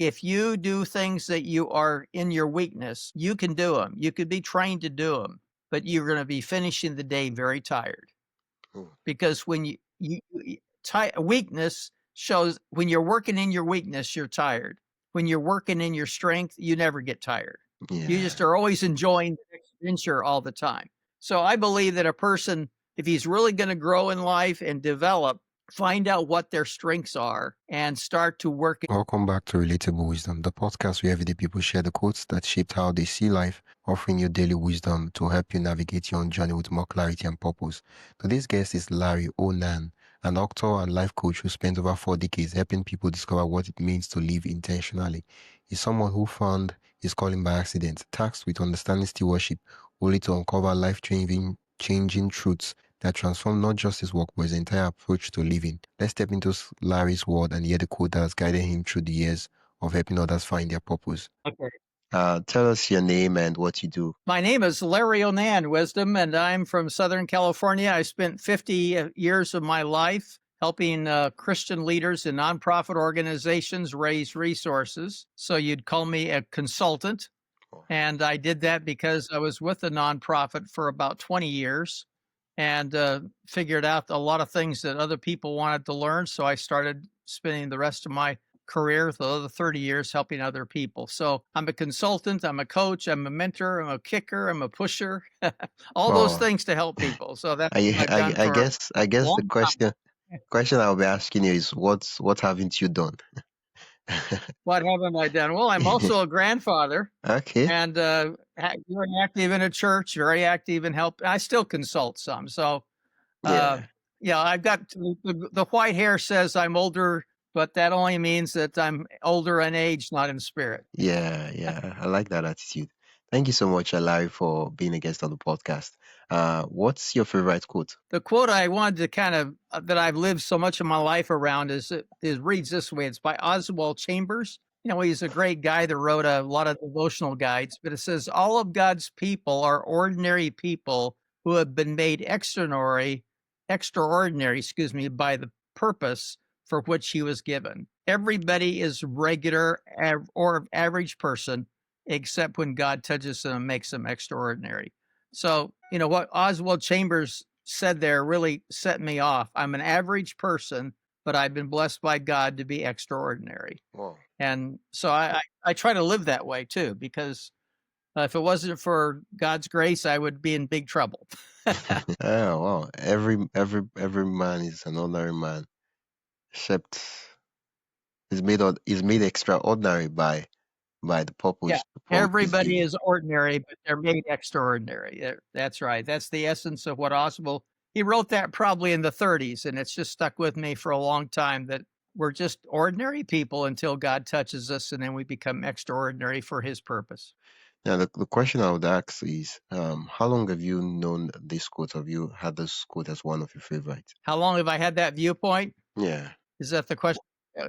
if you do things that you are in your weakness, you can do them. You could be trained to do them, but you're going to be finishing the day very tired. Because when weakness shows, when you're working in your weakness, you're tired. When you're working in your strength, you never get tired. You just are always enjoying the next adventure all the time. So I believe that a person, if he's really going to grow in life and develop, find out what their strengths are and start to work. Welcome back to Relatable Wisdom, the podcast where everyday people share the quotes that shaped how they see life, offering you daily wisdom to help you navigate your own journey with more clarity and purpose. Today's guest is Larry Onan, an author and life coach who spent over 4 decades helping people discover what it means to live intentionally. He's someone who found his calling by accident, tasked with understanding stewardship, only to uncover life-changing truths that transform not just his work, but his entire approach to living. Let's step into Larry's world and hear the quote that has guided him through the years of helping others find their purpose. Okay. Tell us your name and what you do. My name is Larry Onan, Wisdom, and I'm from Southern California. I spent 50 years of my life helping Christian leaders in nonprofit organizations raise resources. So you'd call me a consultant. And I did that because I was with a nonprofit for about 20 years and figured out a lot of things that other people wanted to learn. So I started spending the rest of my career, the other 30 years, helping other people. So I'm a consultant, I'm a coach, I'm a mentor, I'm a kicker, I'm a pusher, all those things to help people. So that's what I've done I guess the question I'll be asking you is what haven't you done? What haven't I done? Well, I'm also a grandfather. Okay. And very active in a church, very active in help. I still consult some. So, I've got the white hair says I'm older, but that only means that I'm older in age, not in spirit. Yeah. I like that attitude. Thank you so much, Larry, for being a guest on the podcast. What's your favorite quote? The quote I wanted to kind of that I've lived so much of my life around is reads this way. It's by Oswald Chambers. You know, he's a great guy that wrote a lot of devotional guides, but it says, all of God's people are ordinary people who have been made extraordinary, by the purpose for which he was given. Everybody is regular or average person, except when God touches them and makes them extraordinary. So, you know, what Oswald Chambers said there really set me off. I'm an average person, but I've been blessed by God to be extraordinary. Wow. And so I try to live that way too, because if it wasn't for God's grace, I would be in big trouble. Oh, wow. Every man is an ordinary man, except is made extraordinary by the purpose. Yeah, everybody is ordinary, but they're made extraordinary. That's right. That's the essence of what Oswald, he wrote that probably in the 30s, and it's just stuck with me for a long time that we're just ordinary people until God touches us, and then we become extraordinary for his purpose. Now, the question I would ask is, how long have you known this quote? Have you had this quote as one of your favorites? How long have I had that viewpoint? Yeah. Is that the question? Yeah.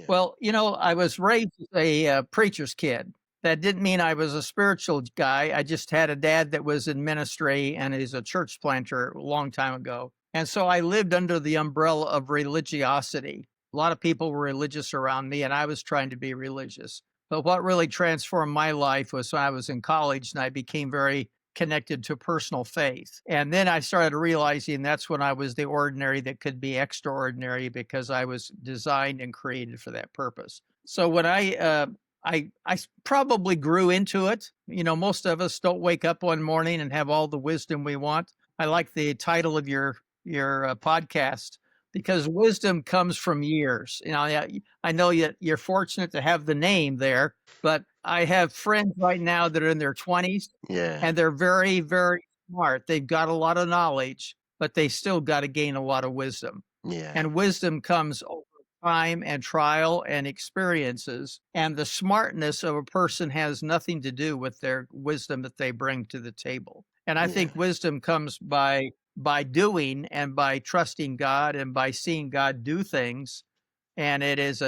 Well, you know, I was raised as a preacher's kid. That didn't mean I was a spiritual guy. I just had a dad that was in ministry and is a church planter a long time ago. And so I lived under the umbrella of religiosity. A lot of people were religious around me, and I was trying to be religious. But what really transformed my life was when I was in college and I became very connected to personal faith. And then I started realizing that's when I was the ordinary that could be extraordinary, because I was designed and created for that purpose. So when I probably grew into it. You know, most of us don't wake up one morning and have all the wisdom we want. I like the title of your podcast, because wisdom comes from years. You know, I know you're fortunate to have the name there, but I have friends right now that are in their 20s, and they're very, very smart. They've got a lot of knowledge, but they still got to gain a lot of wisdom. And wisdom comes over time and trial and experiences. And the smartness of a person has nothing to do with their wisdom that they bring to the table. And I think wisdom comes by doing and by trusting God and by seeing God do things. And it's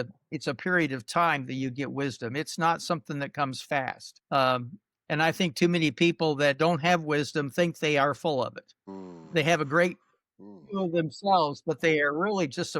a period of time that you get wisdom. It's not something that comes fast. And I think too many people that don't have wisdom think they are full of it. They have a great view of themselves, but they are really just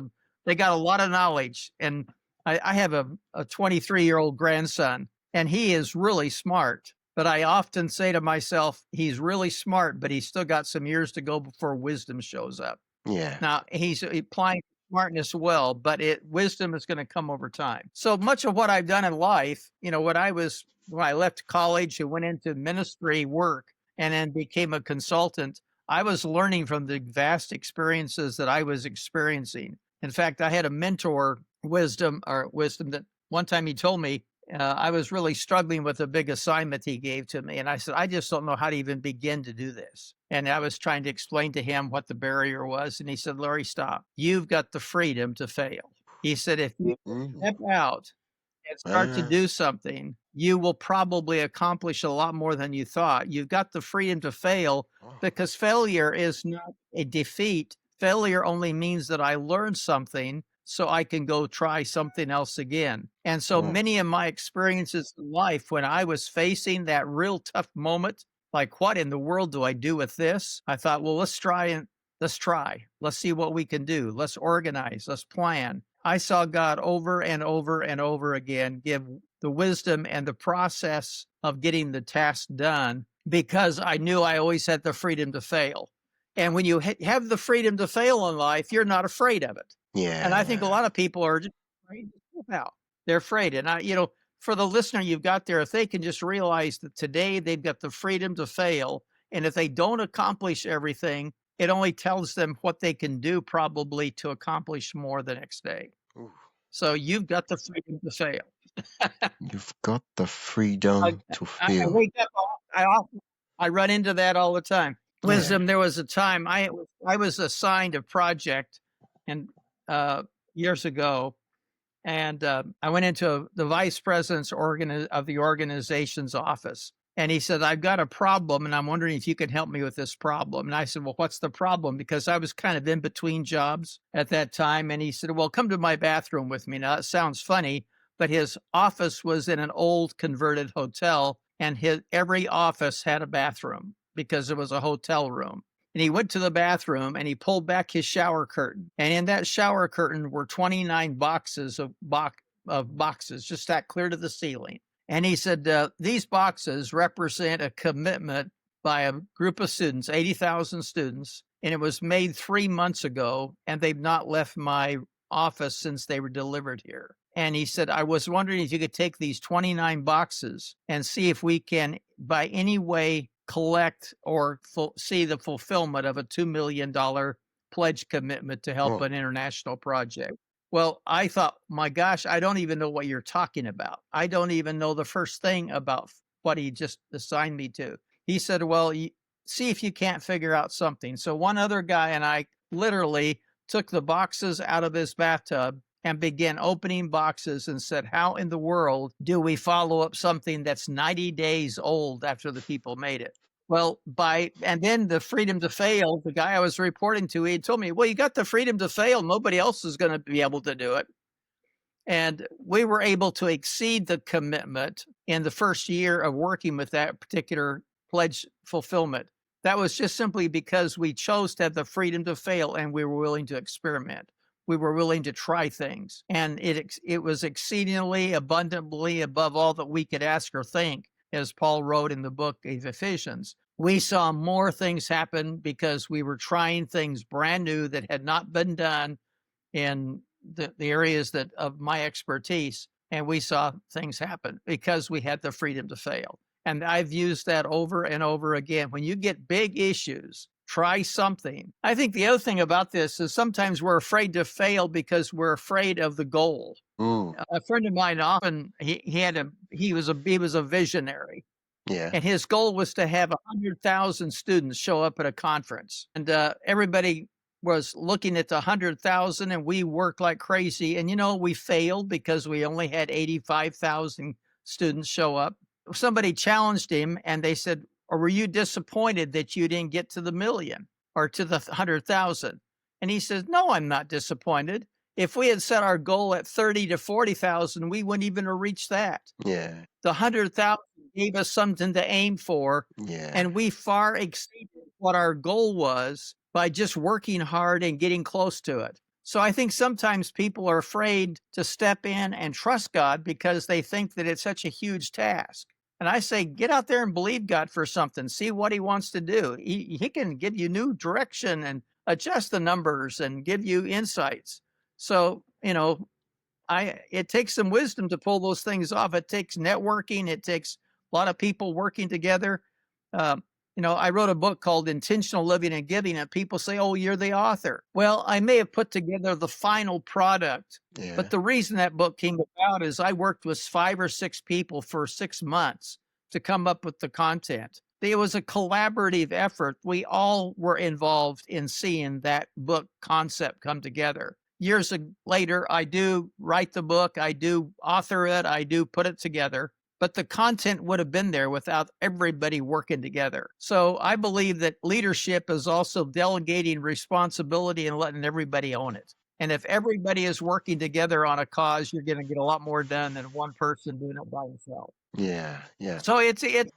they got a lot of knowledge. And I have a 23-year-old grandson, and he is really smart. But I often say to myself, he's really smart, but he's still got some years to go before wisdom shows up. Yeah. Now, he's applying smartness well, but wisdom is going to come over time. So much of what I've done in life, when I left college and went into ministry work and then became a consultant, I was learning from the vast experiences that I was experiencing. In fact, I had a mentor, wisdom that one time he told me, I was really struggling with a big assignment he gave to me. And I said, I just don't know how to even begin to do this. And I was trying to explain to him what the barrier was. And he said, Larry, stop. You've got the freedom to fail. He said, if you step out and start to do something, you will probably accomplish a lot more than you thought. You've got the freedom to fail because failure is not a defeat. Failure only means that I learned something so I can go try something else again. And so many of my experiences in life, when I was facing that real tough moment, like, what in the world do I do with this? I thought, well, let's try. Let's see what we can do. Let's organize. Let's plan. I saw God over and over and over again give the wisdom and the process of getting the task done because I knew I always had the freedom to fail. And when you have the freedom to fail in life, you're not afraid of it. Yeah. And I think a lot of people are just afraid to step out. They're afraid. And for the listener you've got there, if they can just realize that today they've got the freedom to fail, and if they don't accomplish everything, it only tells them what they can do probably to accomplish more the next day. Ooh. So you've got the freedom to fail. You've got the freedom to fail. I wake up, I run into that all the time. Wisdom, there was a time I was assigned a project and years ago, and I went into the vice president's of the organization's office, and he said, I've got a problem, and I'm wondering if you can help me with this problem. And I said, well, what's the problem? Because I was kind of in between jobs at that time. And he said, well, come to my bathroom with me. Now, it sounds funny, but his office was in an old converted hotel, and every office had a bathroom because it was a hotel room. And he went to the bathroom and he pulled back his shower curtain. And in that shower curtain were 29 boxes of boxes, just that clear to the ceiling. And he said, these boxes represent a commitment by a group of students, 80,000 students. And it was made 3 months ago, and they've not left my office since they were delivered here. And he said, I was wondering if you could take these 29 boxes and see if we can, by any way, collect or see the fulfillment of a $2 million pledge commitment to help an international project. Well, I thought, my gosh, I don't even know what you're talking about. I don't even know the first thing about what he just assigned me to. He said, well, see if you can't figure out something. So one other guy and I literally took the boxes out of this bathtub and began opening boxes and said, how in the world do we follow up something that's 90 days old after the people made it? Well, and then the freedom to fail, the guy I was reporting to, he told me, well, you got the freedom to fail. Nobody else is going to be able to do it. And we were able to exceed the commitment in the first year of working with that particular pledge fulfillment. That was just simply because we chose to have the freedom to fail, and we were willing to experiment. We were willing to try things, and it was exceedingly abundantly above all that we could ask or think, as Paul wrote in the book of Ephesians. We saw more things happen because we were trying things brand new that had not been done in the areas of my expertise, and we saw things happen because we had the freedom to fail. And I've used that over and over again. When you get big issues, try something. I think the other thing about this is sometimes we're afraid to fail because we're afraid of the goal. A friend of mine often, he was a visionary. Yeah. And his goal was to have 100,000 students show up at a conference. And everybody was looking at the 100,000, and we worked like crazy. And, we failed because we only had 85,000 students show up. Somebody challenged him, and they said, or were you disappointed that you didn't get to the million or to the 100,000? And he says, no, I'm not disappointed. If we had set our goal at 30 to 40,000, we wouldn't even have reached that. Yeah. The 100,000 gave us something to aim for. Yeah. And we far exceeded what our goal was by just working hard and getting close to it. So I think sometimes people are afraid to step in and trust God because they think that it's such a huge task. And I say, get out there and believe God for something. See what he wants to do. He can give you new direction and adjust the numbers and give you insights. So, it takes some wisdom to pull those things off. It takes networking. It takes a lot of people working together. Um, I wrote a book called Intentional Living and Giving, and people say, "Oh, you're the author." Well, I may have put together the final product, but the reason that book came about is I worked with 5 or 6 people for 6 months to come up with the content. It was a collaborative effort. We all were involved in seeing that book concept come together. Years later, I do write the book, I do author it, I do put it together, but the content would have been there without everybody working together. So I believe that leadership is also delegating responsibility and letting everybody own it. And if everybody is working together on a cause, you're going to get a lot more done than one person doing it by himself. Yeah, yeah. So it's been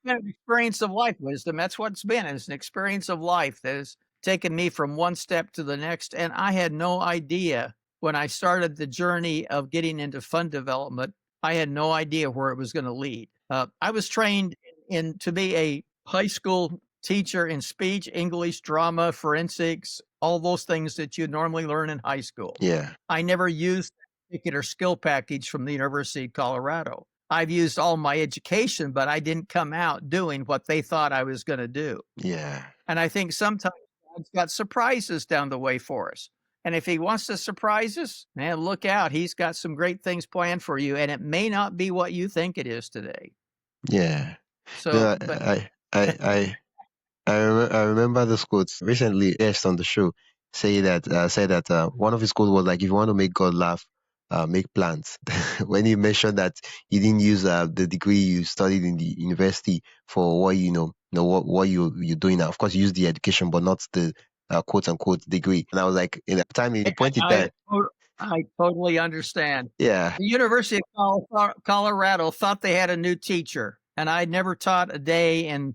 an experience of life, wisdom. That's what it's been. It's an experience of life that has taken me from one step to the next. And I had no idea when I started the journey of getting into fund development. I had no idea where it was going to lead. I was trained to be a high school teacher in speech, English, drama, forensics, all those things that you normally learn in high school. Yeah. I never used that particular skill package from the University of Colorado. I've used all my education, but I didn't come out doing what they thought I was going to do. Yeah. And I think sometimes God's got surprises down the way for us. And if he wants to surprise us, man, look out. He's got some great things planned for you. And it may not be what you think it is today. Yeah. So, I remember this quote recently. Guest on the show said that one of his quotes was like, "If you want to make God laugh, make plans." When he mentioned that he didn't use the degree you studied in the university for what what you're doing now. Of course, you use the education, but not the quote unquote degree. And I was like, in the point in time, I totally understand. yeah, The University of Colorado thought they had a new teacher, and I'd never taught a day in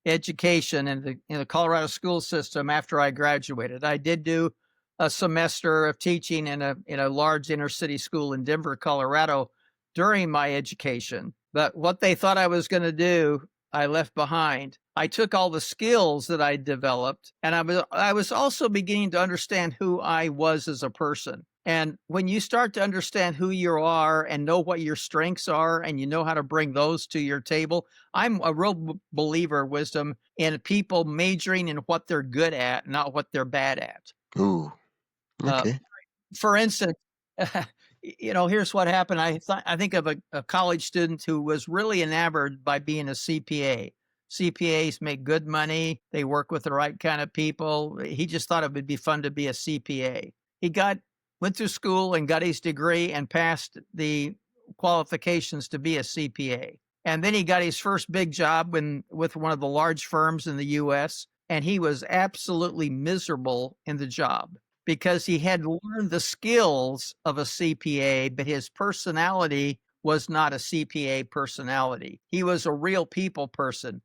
education in the Colorado school system after I graduated. I did do a semester of teaching in a large inner city school in Denver, Colorado during my education. But what they thought I was going to do, I left behind. I took all the skills that I developed, and I was also beginning to understand who I was as a person. And when you start to understand who you are and know what your strengths are, and you know how to bring those to your table, I'm a real believer, wisdom, in people majoring in what they're good at, not what they're bad at. ooh, okay, For instance, here's what happened. I think of a college student who was really enamored by being a CPA. CPAs make good money. They work with the right kind of people. He just thought it would be fun to be a CPA. He went through school and got his degree and passed the qualifications to be a CPA. And then he got his first big job with one of the large firms in the US, and he was absolutely miserable in the job because he had learned the skills of a CPA, but his personality was not a CPA personality. He was a real people person.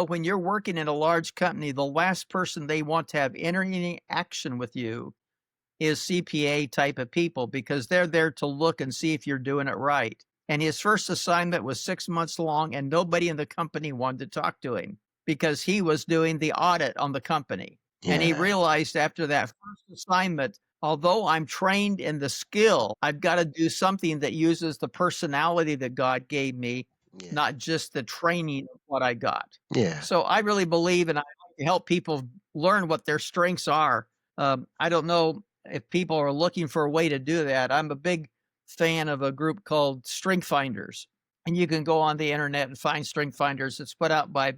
When you're working in a large company, the last person they want to have any action with you is CPA type of people because they're there to look and see if you're doing it right. And his first assignment was 6 months long, and nobody in the company wanted to talk to him because he was doing the audit on the company. Yeah. And he realized after that first assignment, although I'm trained in the skill, I've got to do something that uses the personality that God gave me, not just the training of what I got. Yeah. So I really believe, and I like to help people learn what their strengths are. I don't know if people are looking for a way to do that. I'm a big fan of a group called Strength Finders, and you can go on the internet and find Strength Finders. It's put out by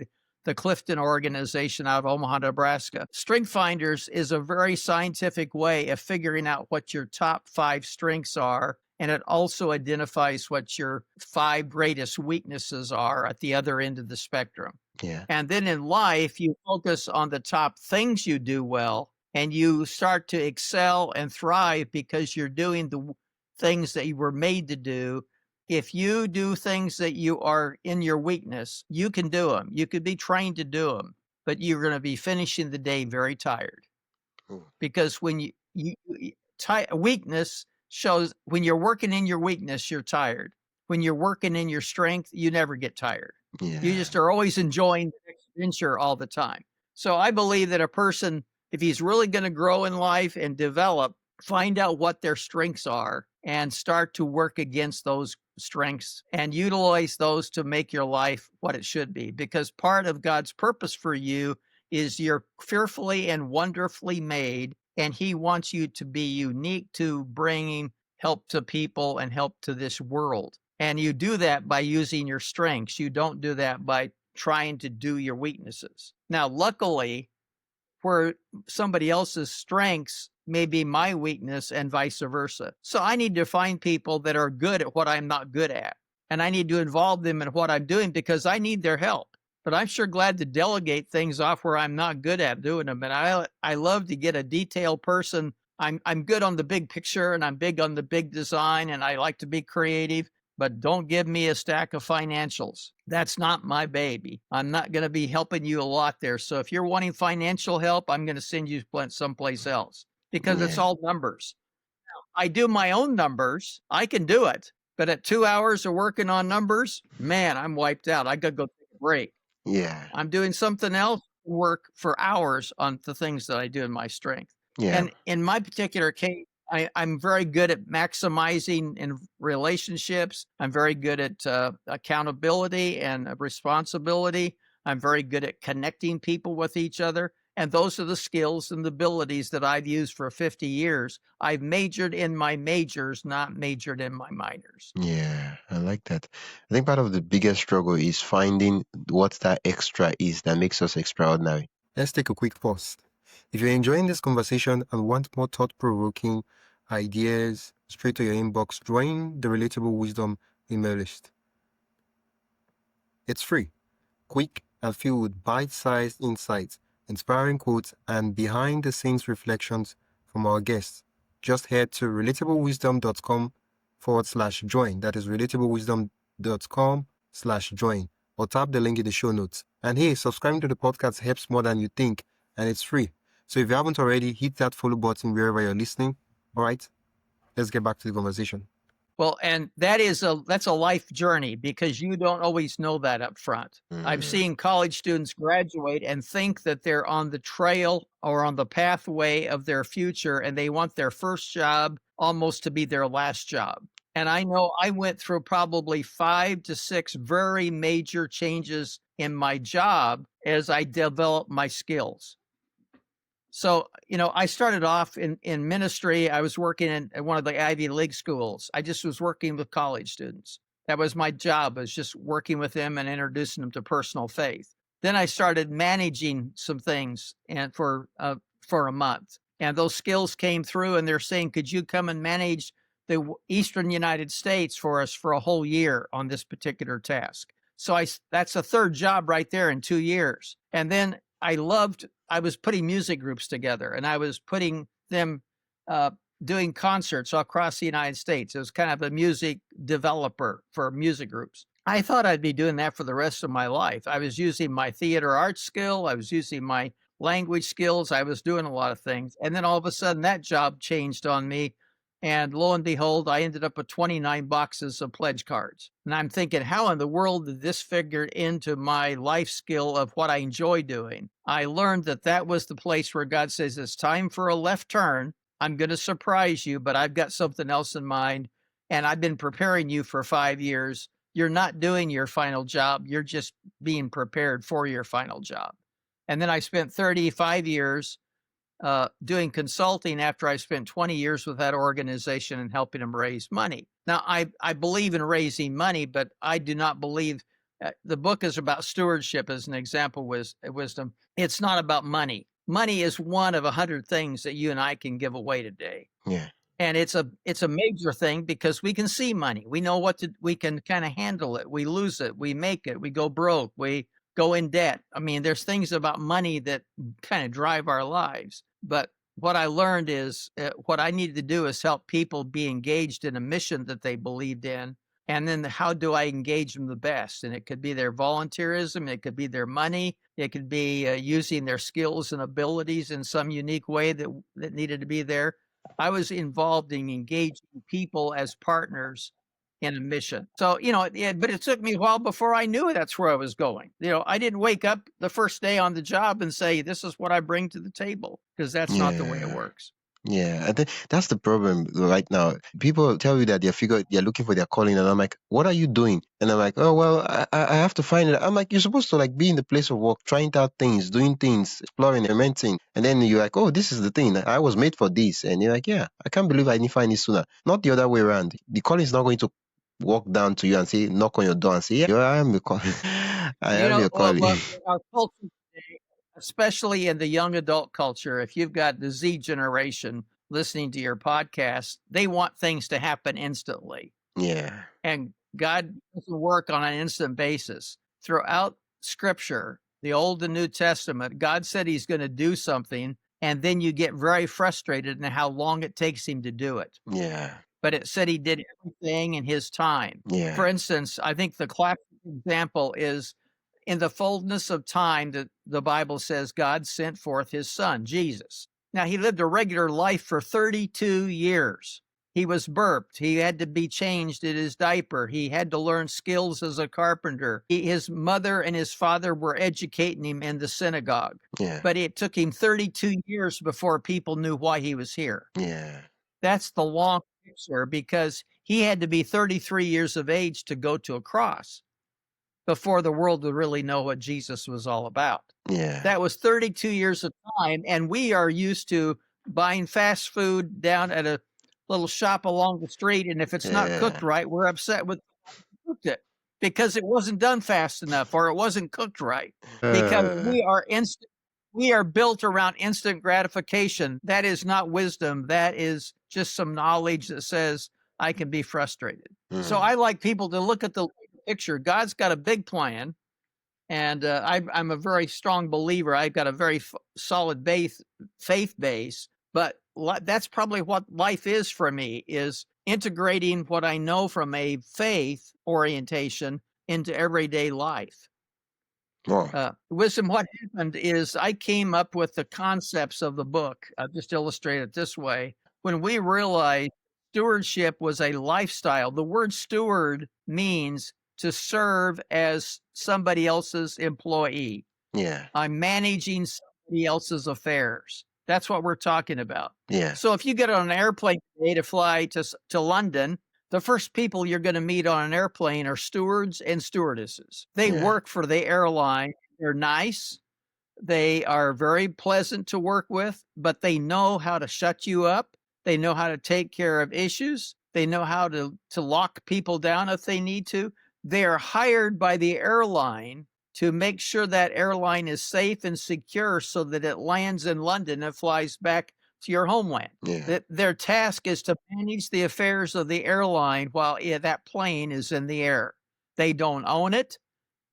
the Clifton organization out of Omaha, Nebraska. Strength Finders is a very scientific way of figuring out what your top 5 strengths are, and it also identifies what your 5 greatest weaknesses are at the other end of the spectrum. Yeah. And then in life, you focus on the top things you do well, and you start to excel and thrive because you're doing the things that you were made to do. If you do things that you are in your weakness, you can do them. You could be trained to do them, but you're going to be finishing the day very tired. Because when weakness shows when you're working in your weakness, you're tired. When you're working in your strength, you never get tired. You just are always enjoying the next adventure all the time. So I believe that a person, if he's really going to grow in life and develop, find out what their strengths are and start to work against those strengths and utilize those to make your life what it should be. Because part of God's purpose for you is you're fearfully and wonderfully made, and he wants you to be unique to bringing help to people and help to this world. And you do that by using your strengths. You don't do that by trying to do your weaknesses. Now, luckily, where somebody else's strengths may be my weakness and vice versa. So I need to find people that are good at what I'm not good at. And I need to involve them in what I'm doing because I need their help. But I'm sure glad to delegate things off where I'm not good at doing them. And I love to get a detailed person. I'm good on the big picture and I'm big on the big design and I like to be creative, but don't give me a stack of financials. That's not my baby. I'm not going to be helping you a lot there. So if you're wanting financial help, I'm going to send you someplace else because it's all numbers. I do my own numbers. I can do it. But at 2 hours of working on numbers, man, I'm wiped out. I got to go take a break. Yeah. I'm doing something else, work for hours on the things that I do in my strength. Yeah. And in my particular case, I'm very good at maximizing in relationships. I'm very good at accountability and responsibility. I'm very good at connecting people with each other. And those are the skills and the abilities that I've used for 50 years. I've majored in my majors, not majored in my minors. Yeah, I like that. I think part of the biggest struggle is finding what that extra is that makes us extraordinary. Let's take a quick pause. If you're enjoying this conversation and want more thought-provoking ideas straight to your inbox, join the Relatable Wisdom email list. It's free, quick, and filled with bite-sized insights, inspiring quotes, and behind-the-scenes reflections from our guests. Just head to relatablewisdom.com/join. That is relatablewisdom.com/join, or tap the link in the show notes. And hey, subscribing to the podcast helps more than you think, and it's free. So if you haven't already, hit that follow button wherever you're listening. All right, let's get back to the conversation. Well, and that's a life journey because you don't always know that up front. I've seen college students graduate and think that they're on the trail or on the pathway of their future, and they want their first job almost to be their last job. And I know I went through probably 5 to 6 very major changes in my job as I developed my skills. So, I started off in ministry. I was working in one of the Ivy League schools. I just was working with college students. That was my job, was just working with them and introducing them to personal faith. Then I started managing some things and for a month. And those skills came through and they're saying, could you come and manage the Eastern United States for us for a whole year on this particular task? So that's a third job right there in 2 years. And then I was putting music groups together and I was putting them doing concerts across the United States. It was kind of a music developer for music groups. I thought I'd be doing that for the rest of my life. I was using my theater arts skill. I was using my language skills. I was doing a lot of things. And then all of a sudden that job changed on me. And lo and behold, I ended up with 29 boxes of pledge cards. And I'm thinking, how in the world did this figure into my life skill of what I enjoy doing? I learned that was the place where God says, it's time for a left turn. I'm going to surprise you, but I've got something else in mind. And I've been preparing you for 5 years. You're not doing your final job. You're just being prepared for your final job. And then I spent 35 years doing consulting after I spent 20 years with that organization and helping them raise money. Now, I believe in raising money, but I do not believe the book is about stewardship as an example wisdom. It's not about money. Money is one of 100 things that you and I can give away today. Yeah. And it's a major thing because we can see money. We know we can kind of handle it. We lose it. We make it. We go broke. We go in debt. I mean, there's things about money that kind of drive our lives. But what I learned is what I needed to do is help people be engaged in a mission that they believed in. And then how do I engage them the best? And it could be their volunteerism. It could be their money. It could be using their skills and abilities in some unique way that needed to be there. I was involved in engaging people as partners in a mission. So, but it took me a while before I knew that's where I was going. I didn't wake up the first day on the job and say, this is what I bring to the table, because that's not the way it Yeah. works. Yeah, I think that's the problem right now. People tell you that they're looking for their calling, and I'm like, what are you doing? And I'm like, oh well, I have to find it. I'm like, you're supposed to like be in the place of work, trying out things, doing things, exploring, experimenting, and then you're like, oh, this is the thing. I was made for this, and you're like, yeah, I can't believe I didn't find it sooner. Not the other way around. The calling is not going to walk down to you and say, knock on your door and say, yeah, I am your calling. I am your calling. Our culture today, especially in the young adult culture, if you've got the Z generation listening to your podcast, they want things to happen instantly. Yeah. And God doesn't work on an instant basis. Throughout Scripture, the Old and New Testament, God said he's going to do something, and then you get very frustrated in how long it takes him to do it. Yeah. But it said he did everything in his time. Yeah. For instance, I think the classic example is in the fullness of time that the Bible says God sent forth his son, Jesus. Now, he lived a regular life for 32 years. He was burped. He had to be changed in his diaper. He had to learn skills as a carpenter. His mother and his father were educating him in the synagogue. Yeah. But it took him 32 years before people knew why he was here. Yeah. That's the long picture, because he had to be 33 years of age to go to a cross before the world would really know what Jesus was all about. Yeah. That was 32 years of time, and we are used to buying fast food down at a little shop along the street, and if it's not cooked right, we're upset with who cooked it because it wasn't done fast enough or it wasn't cooked right. Because we are built around instant gratification. That is not wisdom. That is just some knowledge that says I can be frustrated. So I like people to look at the picture. God's got a big plan, and I'm a very strong believer. I've got a very solid faith base, but that's probably what life is for me, is integrating what I know from a faith orientation into everyday life. Wisdom, what happened is I came up with the concepts of the book. I'll just illustrate it this way. When we realized stewardship was a lifestyle, the word steward means to serve as somebody else's employee. Yeah. I'm managing somebody else's affairs. That's what we're talking about. Yeah. So if you get on an airplane today to fly to London, the first people you're going to meet on an airplane are stewards and stewardesses. They work for the airline. They're nice. They are very pleasant to work with, but they know how to shut you up. They know how to take care of issues. They know how to lock people down if they need to. They are hired by the airline to make sure that airline is safe and secure so that it lands in London and flies back to your homeland. Yeah. Their task is to manage the affairs of the airline while that plane is in the air. They don't own it.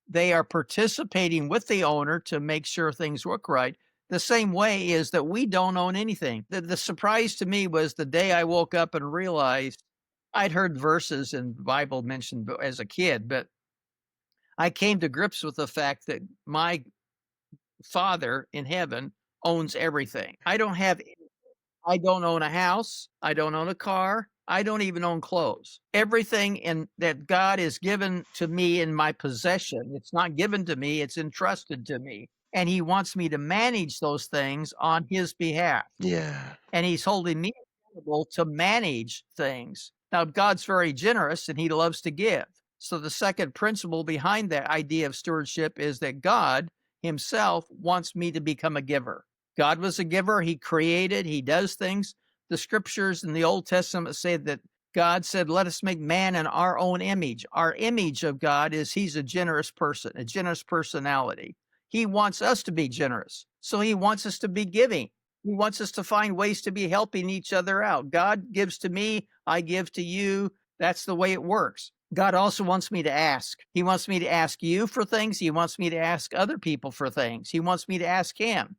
They are participating with the owner to make sure things work right. The same way is that we don't own anything. The surprise to me was the day I woke up and realized I'd heard verses in the Bible mentioned as a kid, but I came to grips with the fact that my Father in heaven owns everything. I don't own a house. I don't own a car. I don't even own clothes. Everything that God has given to me in my possession, it's not given to me, it's entrusted to me. And he wants me to manage those things on his behalf. Yeah. And he's holding me accountable to manage things. Now, God's very generous and he loves to give. So the second principle behind that idea of stewardship is that God himself wants me to become a giver. God was a giver. He created, he does things. The scriptures in the Old Testament say that God said, let us make man in our own image. Our image of God is he's a generous person, a generous personality. He wants us to be generous. So he wants us to be giving. He wants us to find ways to be helping each other out. God gives to me, I give to you. That's the way it works. God also wants me to ask. He wants me to ask you for things. He wants me to ask other people for things. He wants me to ask him.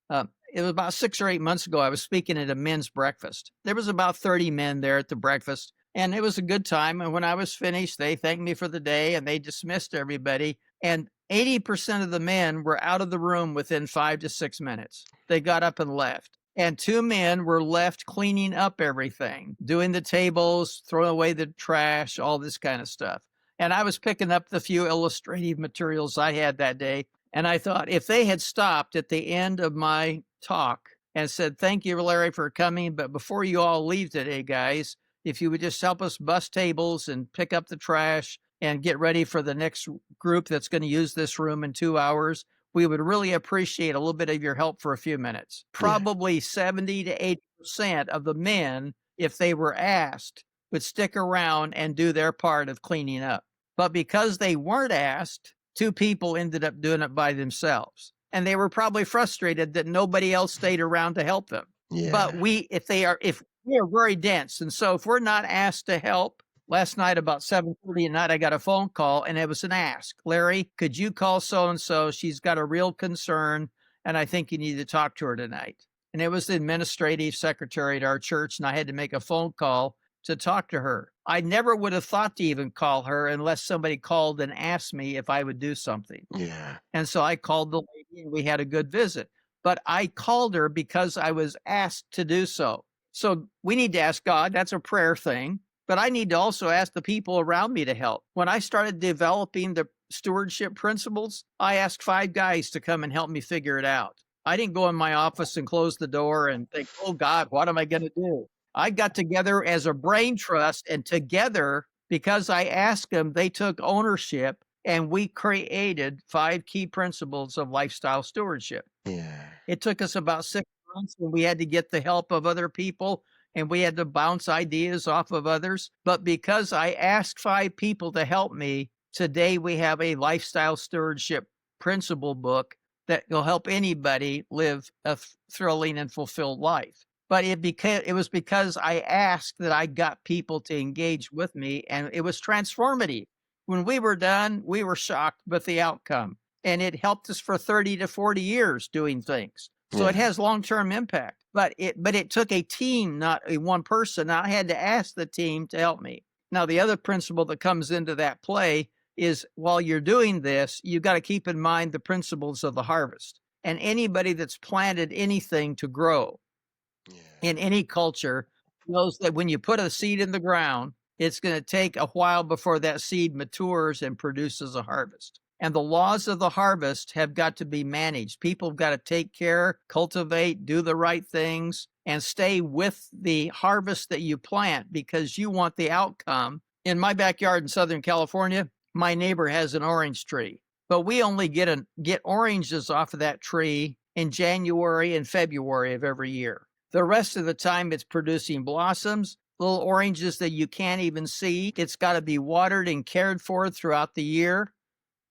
It was about 6 or 8 months ago, I was speaking at a men's breakfast. There was about 30 men there at the breakfast, and it was a good time. And when I was finished, they thanked me for the day, and they dismissed everybody. And 80% of the men were out of the room within 5 to 6 minutes. They got up and left. and 2 men were left cleaning up everything, doing the tables, throwing away the trash, all this kind of stuff. And I was picking up the few illustrative materials I had that day. And I thought if they had stopped at the end of my talk and said, "Thank you, Larry, for coming, but before you all leave today, guys, if you would just help us bus tables and pick up the trash and get ready for the next group that's going to use this room in 2 hours, we would really appreciate a little bit of your help for a few minutes." Probably 70 to 80% of the men, if they were asked, would stick around and do their part of cleaning up. But because they weren't asked, 2 people ended up doing it by themselves. And they were probably frustrated that nobody else stayed around to help them. But if we are very dense, and so if we're not asked to help, last night about 7:30 at night, I got a phone call and it was an ask. "Larry, could you call so-and-so? She's got a real concern and I think you need to talk to her tonight." And it was the administrative secretary at our church, and I had to make a phone call to talk to her. I never would have thought to even call her unless somebody called and asked me if I would do something. And so I called the lady and we had a good visit. But I called her because I was asked to do so. So we need to ask God. That's a prayer thing. But I need to also ask the people around me to help. When I started developing the stewardship principles, I asked 5 guys to come and help me figure it out. I didn't go in my office and close the door and think, "Oh God, what am I going to do?" I got together as a brain trust, and together, because I asked them, they took ownership and we created 5 key principles of lifestyle stewardship. It took us about 6 months, and we had to get the help of other people and we had to bounce ideas off of others. But because I asked 5 people to help me, today we have a lifestyle stewardship principle book that will help anybody live a thrilling and fulfilled life. But it was because I asked that I got people to engage with me, and it was transformative. When we were done, we were shocked with the outcome, and it helped us for 30 to 40 years doing things. So it has long-term impact, but it took a team, not a one person. I had to ask the team to help me. Now, the other principle that comes into that play is while you're doing this, you've got to keep in mind the principles of the harvest. And anybody that's planted anything to grow in any culture knows that when you put a seed in the ground, it's going to take a while before that seed matures and produces a harvest. And the laws of the harvest have got to be managed. People have got to take care, cultivate, do the right things, and stay with the harvest that you plant because you want the outcome. In my backyard in Southern California, my neighbor has an orange tree, but we only get oranges off of that tree in January and February of every year. The rest of the time, it's producing blossoms, little oranges that you can't even see. It's got to be watered and cared for throughout the year.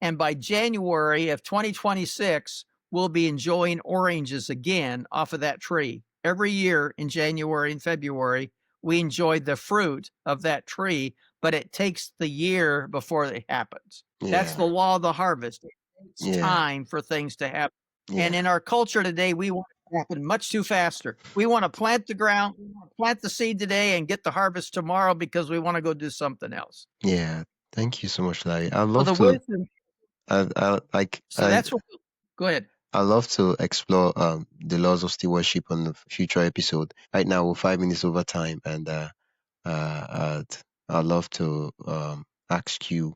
And by January of 2026, we'll be enjoying oranges again off of that tree. Every year in January and February, we enjoy the fruit of that tree, but it takes the year before it happens. That's the law of the harvest. It takes time for things to happen. And in our culture today, we want it to happen much too faster. We want to plant the ground, we want to plant the seed today and get the harvest tomorrow because we want to go do something else. Thank you so much, Larry. I love So the to. wisdom. I So that's what. Go ahead. I love to explore the laws of stewardship on the future episode. Right now, we're 5 minutes over time, and I'd love to ask you,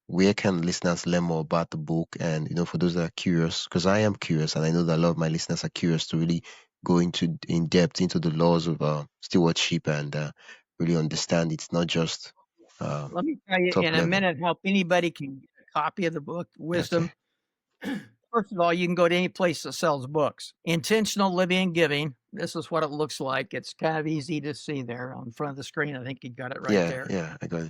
where can listeners learn more about the book? And for those that are curious, because I am curious, and I know that a lot of my listeners are curious to really go in depth into the laws of stewardship and really understand it's not just Let me tell you top in a level. minute how anybody can get a copy of the book, Wisdom. First of all, you can go to any place that sells books. Intentional Living and Giving. This is what it looks like. It's kind of easy to see there on front of the screen. I think you got it right there. Yeah, I got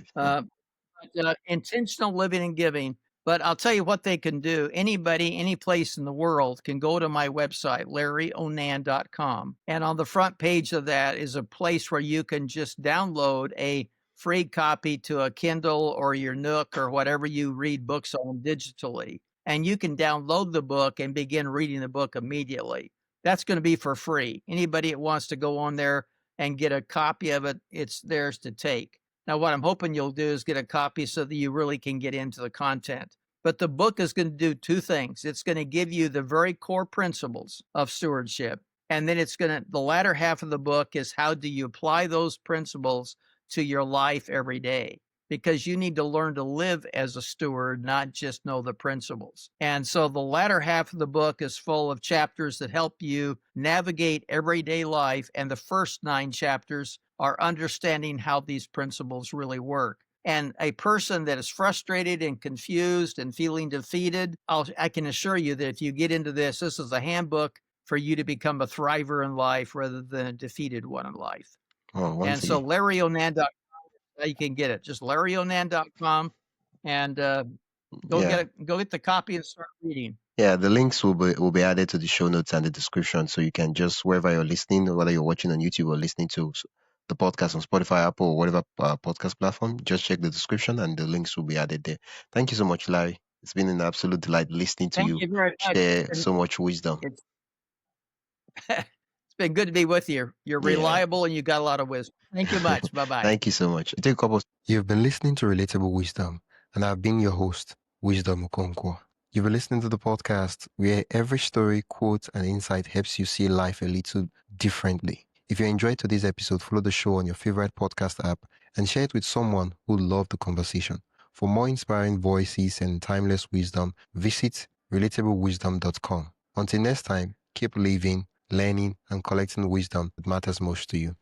it. Intentional Living and Giving. But I'll tell you what they can do. Anybody, any place in the world can go to my website, larryonan.com. And on the front page of that is a place where you can just download a free copy to a Kindle or your Nook or whatever you read books on digitally. And you can download the book and begin reading the book immediately. That's going to be for free. Anybody that wants to go on there and get a copy of it, it's theirs to take. Now, what I'm hoping you'll do is get a copy so that you really can get into the content. But the book is going to do 2 things. It's going to give you the very core principles of stewardship, And then the latter half of the book is how do you apply those principles to your life every day? Because you need to learn to live as a steward, not just know the principles. And so the latter half of the book is full of chapters that help you navigate everyday life. And the first 9 chapters are understanding how these principles really work. And a person that is frustrated and confused and feeling defeated, I can assure you that if you get into this is a handbook for you to become a thriver in life rather than a defeated one in life. And so LarryOnan.com, you can get it. Just LarryOnan.com and go get the copy and start reading. Yeah, the links will be added to the show notes and the description, so you can just wherever you're listening, whether you're watching on YouTube or listening to the podcast on Spotify, Apple, or whatever podcast platform, just check the description and the links will be added there. Thank you so much, Larry. It's been an absolute delight listening to you very much. Share so much wisdom. It's been good to be with you. You're reliable and you got a lot of wisdom. Thank you much. Bye-bye. Thank you so much. Take a couple. You've been listening to Relatable Wisdom, and I've been your host, Wisdom Okonkwo. You've been listening to the podcast where every story, quote, and insight helps you see life a little differently. If you enjoyed today's episode, follow the show on your favorite podcast app and share it with someone who loved the conversation. For more inspiring voices and timeless wisdom, visit relatablewisdom.com. Until next time, keep living, learning, and collecting wisdom that matters most to you.